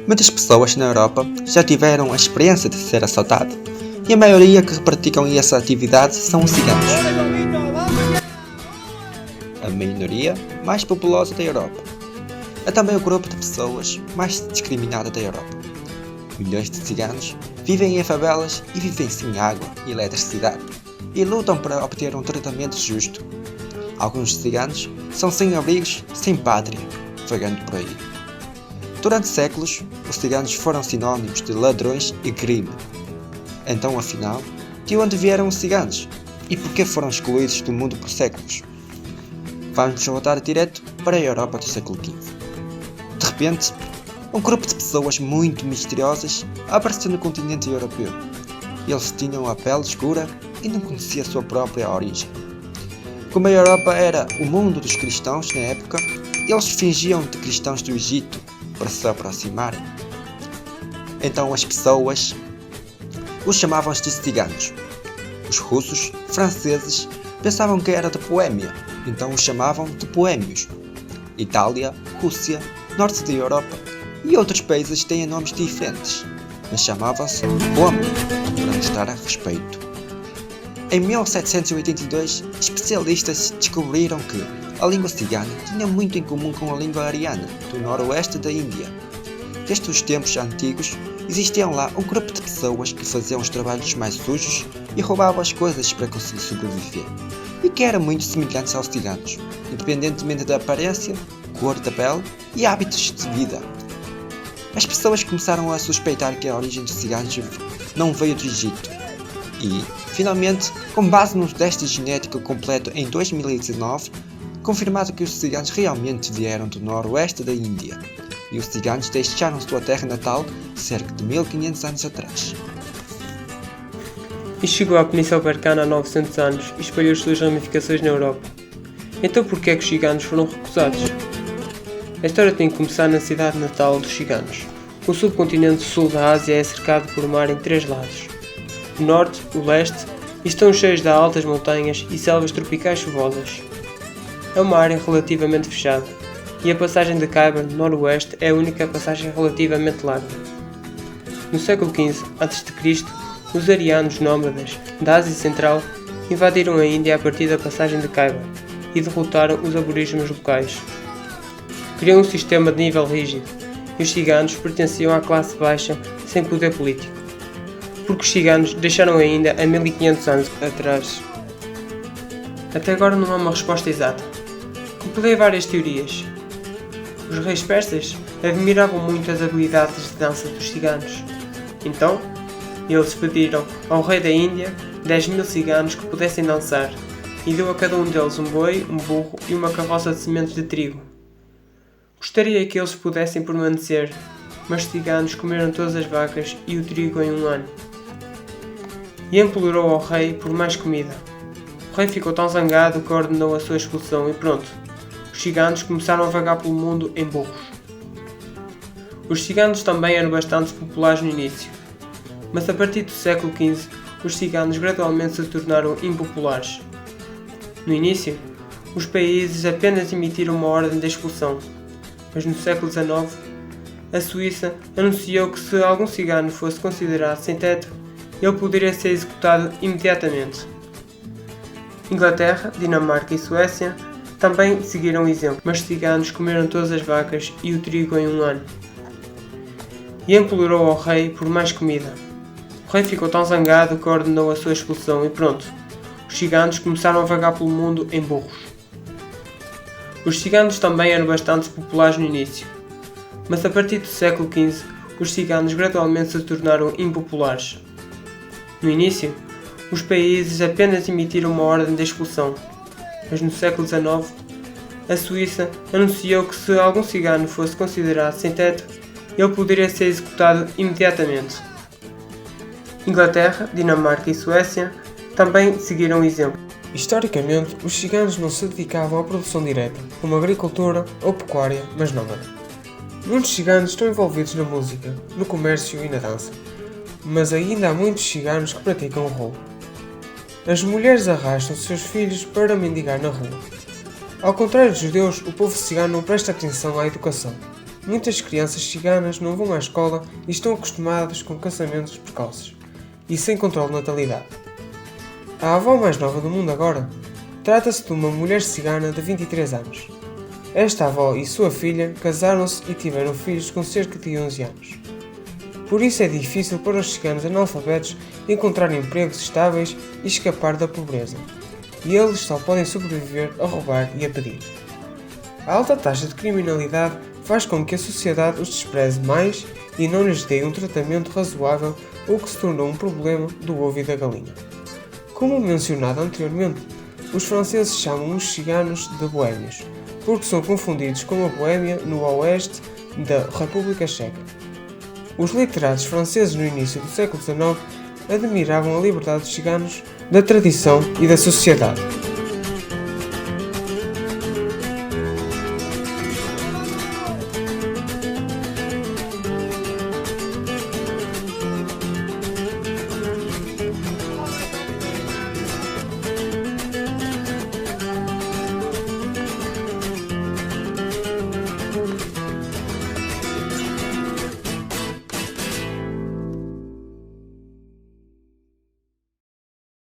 Muitas pessoas na Europa já tiveram a experiência de ser assaltado, e a maioria que praticam essa atividade são os ciganos, a minoria mais populosa da Europa. É também o grupo de pessoas mais discriminado da Europa. Milhões de ciganos vivem em favelas e vivem sem água e eletricidade, e lutam para obter um tratamento justo. Alguns ciganos são sem-abrigos, sem pátria, vagando por aí. Durante séculos, os ciganos foram sinónimos de ladrões e crime. Então, afinal, de onde vieram os ciganos? E por que foram excluídos do mundo por séculos? Vamos voltar direto para a Europa do século XV. De repente, um grupo de pessoas muito misteriosas apareceu no continente europeu. Eles tinham a pele escura e não conheciam a sua própria origem. Como a Europa era o mundo dos cristãos na época, eles fingiam de cristãos do Egito para se aproximarem. Então as pessoas os chamavam de ciganos. Os russos, franceses, pensavam que era de Boêmia, então os chamavam de boêmios. Itália, Rússia, norte da Europa e outros países têm nomes diferentes, mas chamavam-se Boêmia, para nos dar a respeito. Em 1782, especialistas descobriram que a língua cigana tinha muito em comum com a língua ariana, do noroeste da Índia. Desde os tempos antigos, existiam lá um grupo de pessoas que faziam os trabalhos mais sujos e roubavam as coisas para conseguir sobreviver, e que eram muito semelhantes aos ciganos, independentemente da aparência, cor da pele e hábitos de vida. As pessoas começaram a suspeitar que a origem dos ciganos não veio do Egito, e, finalmente, com base num teste genético completo em 2019, confirmado que os ciganos realmente vieram do noroeste da Índia, e os ciganos deixaram sua terra natal cerca de 1500 anos atrás. E chegou à Península Ibérica há 900 anos e espalhou as suas ramificações na Europa. Então por que é que os ciganos foram recusados? A história tem que começar na cidade natal dos ciganos. O subcontinente sul da Ásia é cercado por mar em 3 lados. O norte, o leste, e estão cheios de altas montanhas e selvas tropicais chuvosas. É uma área relativamente fechada, e a passagem de Khyber no noroeste é a única passagem relativamente larga. No século XV a.C., os arianos nómadas da Ásia Central invadiram a Índia a partir da passagem de Khyber e derrotaram os aborígenes locais. Criou um sistema de nível rígido, e os ciganos pertenciam à classe baixa sem poder político, porque os ciganos deixaram a Índia há 1500 anos atrás. Até agora não há uma resposta exata. Compilei várias teorias. Os reis persas admiravam muito as habilidades de dança dos ciganos. Então, eles pediram ao rei da Índia 10.000 ciganos que pudessem dançar, e deu a cada um deles um boi, um burro e uma carroça de sementes de trigo. Gostaria que eles pudessem permanecer, mas os ciganos comeram todas as vacas e o trigo em um ano. E implorou ao rei por mais comida. O rei ficou tão zangado que ordenou a sua expulsão e pronto, os ciganos começaram a vagar pelo mundo em burros. Os ciganos também eram bastante populares no início, mas a partir do século XV os ciganos gradualmente se tornaram impopulares. No início, os países apenas emitiram uma ordem de expulsão, mas no século XIX, a Suíça anunciou que se algum cigano fosse considerado sem teto, ele poderia ser executado imediatamente. Inglaterra, Dinamarca e Suécia também seguiram o exemplo, mas os ciganos comeram todas as vacas e o trigo em um ano. E implorou ao rei por mais comida. O rei ficou tão zangado que ordenou a sua expulsão e pronto, os ciganos começaram a vagar pelo mundo em burros. Os ciganos também eram bastante populares no início, mas a partir do século XV os ciganos gradualmente se tornaram impopulares. No início, os países apenas emitiram uma ordem de expulsão, mas no século XIX, a Suíça anunciou que se algum cigano fosse considerado sem teto, ele poderia ser executado imediatamente. Inglaterra, Dinamarca e Suécia também seguiram o exemplo. Historicamente, os ciganos não se dedicavam à produção direta, como agricultura ou pecuária, mas nómada. Muitos ciganos estão envolvidos na música, no comércio e na dança, mas ainda há muitos ciganos que praticam o roubo. As mulheres arrastam seus filhos para mendigar na rua. Ao contrário dos judeus, o povo cigano não presta atenção à educação. Muitas crianças ciganas não vão à escola e estão acostumadas com casamentos precoces e sem controle de natalidade. A avó mais nova do mundo agora trata-se de uma mulher cigana de 23 anos. Esta avó e sua filha casaram-se e tiveram filhos com cerca de 11 anos. Por isso é difícil para os ciganos analfabetos encontrar empregos estáveis e escapar da pobreza. E eles só podem sobreviver a roubar e a pedir. A alta taxa de criminalidade faz com que a sociedade os despreze mais e não lhes dê um tratamento razoável, o que se tornou um problema do ovo e da galinha. Como mencionado anteriormente, os franceses chamam os ciganos de boémios, porque são confundidos com a Boémia no oeste da República Checa. Os literatos franceses no início do século XIX admiravam a liberdade dos ciganos, da tradição e da sociedade.